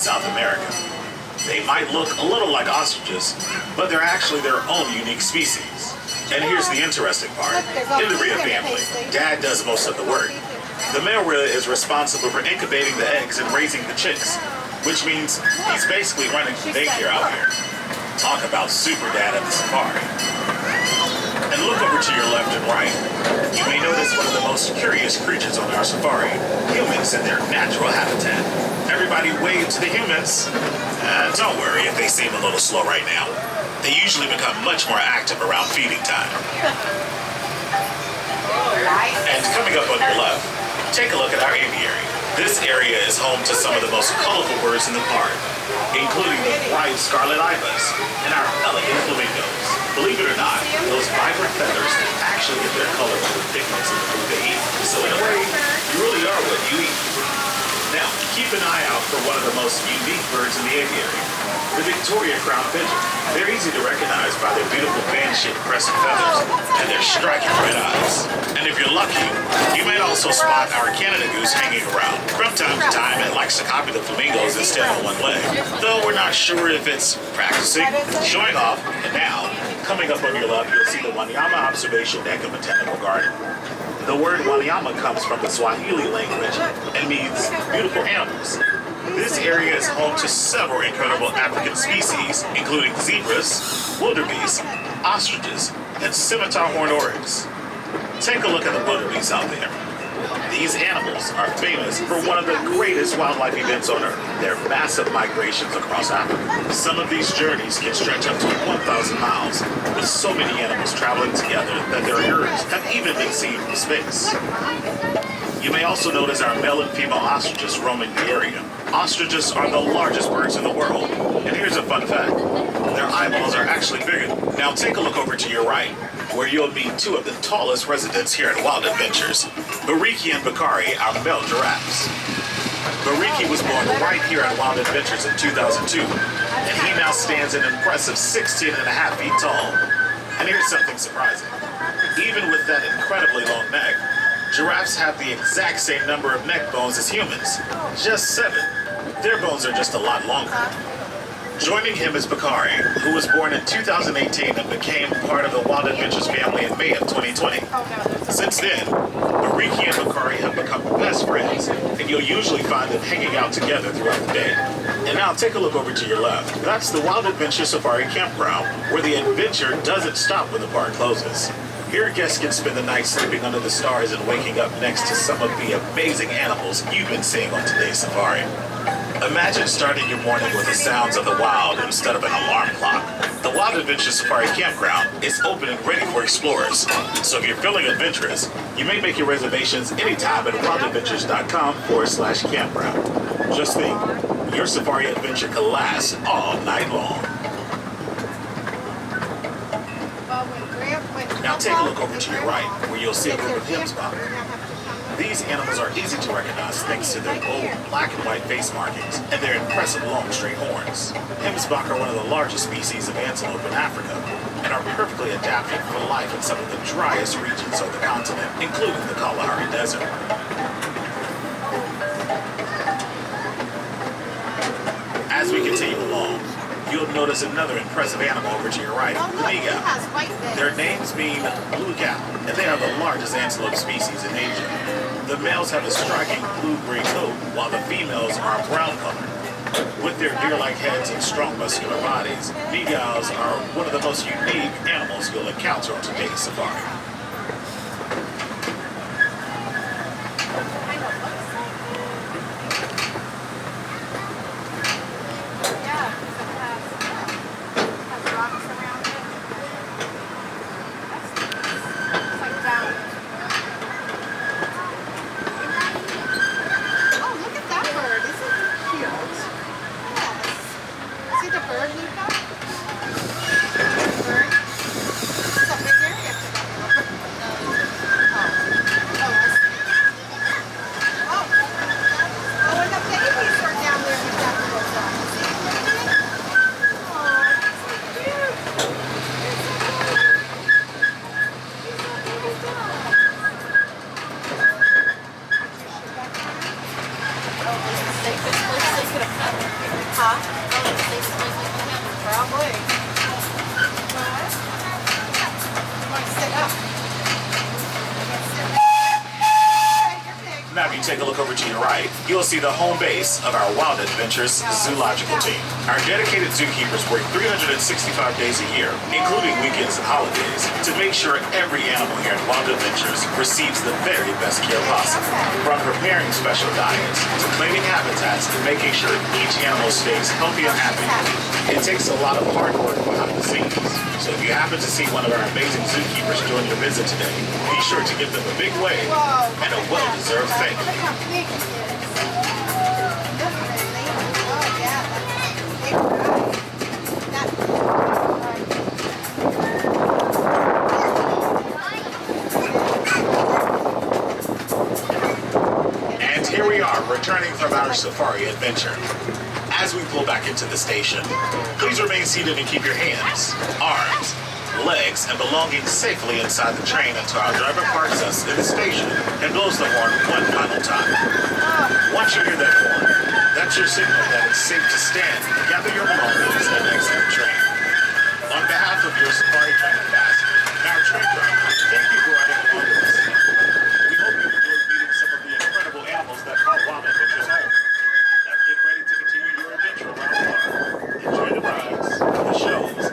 South America. They might look a little like ostriches, but they're actually their own unique species. And here's the interesting part. In the Rhea family, Dad does most of the work. The male Rhea is responsible for incubating the eggs and raising the chicks, which means he's basically running daycare out here. Talk about super dad at the safari. And look over to your left and right. You may notice one of the most curious creatures on our safari, humans in their natural habitat. Everybody wave to the humans. Don't worry if they seem a little slow right now. They usually become much more active around feeding time. And coming up on your left, take a look at our aviary. This area is home to some of the most colorful birds in the park, including the bright scarlet ibis and our elegant flamingos. Believe it or not, those vibrant feathers actually get their color from the pigments in the food they eat. So in a way, you really are what you eat. Now, keep an eye out for one of the most unique birds in the aviary, the Victoria crown pigeon. They're easy to recognize by their beautiful fan-shaped crescent feathers and their striking red eyes. And if you're lucky, you might also spot our Canada goose hanging around. From time to time, it likes to copy the flamingos and stand on one leg, though we're not sure if it's practicing, showing off. And now, coming up on your left, you'll see the Wanyama Observation Deck and Botanical Garden. The word Wanyama comes from the Swahili language and means beautiful animals. This area is home to several incredible African species, including zebras, wildebeest, ostriches, and scimitar horned oryx. Take a look at the wildebeest out there. These animals are famous for one of the greatest wildlife events on Earth, their massive migrations across Africa. Some of these journeys can stretch up to 1,000 miles, with so many animals traveling together that their herds have even been seen from space. You may also notice our male and female ostriches roaming the area. Ostriches are the largest birds in the world, and here's a fun fact. Their eyeballs are actually bigger. Now take a look over to your right, where you'll meet two of the tallest residents here at Wild Adventures, Bariki and Bakari, our male giraffes. Bariki was born right here at Wild Adventures in 2002, and he now stands an impressive 16 and a half feet tall. And here's something surprising. Even with that incredibly long neck, giraffes have the exact same number of neck bones as humans, just 7. Their bones are just a lot longer. Joining him is Bakari, who was born in 2018 and became part of the Wild Adventures family in May of 2020. Since then, Bariki and Bakari have become best friends, and you'll usually find them hanging out together throughout the day. And now take a look over to your left. That's the Wild Adventure Safari Campground, where the adventure doesn't stop when the park closes. Here, guests can spend the night sleeping under the stars and waking up next to some of the amazing animals you've been seeing on today's safari. Imagine starting your morning with the sounds of the wild instead of an alarm clock. The Wild Adventure Safari Campground is open and ready for explorers. So if you're feeling adventurous, you may make your reservations anytime at wildadventures.com/campground. Just think, your safari adventure can last all night long. Now take a look over to your right, where you'll see a group of hemsbok. These animals are easy to recognize thanks to their bold black and white face markings and their impressive long straight horns. Hemsbok are one of the largest species of antelope in Africa and are perfectly adapted for life in some of the driest regions of the continent, including the Kalahari Desert. As we continue along, you'll notice another impressive animal over to your right, the nigao. Their names mean blue cow, and they are the largest antelope species in Asia. The males have a striking blue-gray coat, while the females are brown colored. With their deer-like heads and strong muscular bodies, nigaos are one of the most unique animals you'll encounter on today's safari. Safest place they could have found. Huh? Probably. You want to sit up? Now, if you take a look over to your right, you'll see the home base of our Wild Adventures zoological team. Our dedicated zookeepers work 365 days a year, including weekends and holidays, to make sure every animal here at Wild Adventures receives the very best care possible. From preparing special diets to cleaning habitats and making sure each animal stays healthy and happy. It takes a lot of hard work behind the scenes. So if you happen to see one of our amazing zookeepers during your visit today, be sure to give them a big wave and a well-deserved thank you. Look how big he is. Definitely. Oh, yeah, that's a big guy. And here we are, returning from our safari adventure. As we pull back into the station, please remain seated and keep your hands, arms, legs, and belongings safely inside the train until our driver parks us in the station and blows the horn one final time. Once you hear that horn, that's your signal that it's safe to stand, gather your belongings, and exit the train. On behalf of your safari train ambassador and our train driver, thank you for riding along with us. We hope you enjoyed meeting some of the incredible animals that call Wild Adventures home. Now get ready to continue your adventure around the park. Enjoy the rides, the shows,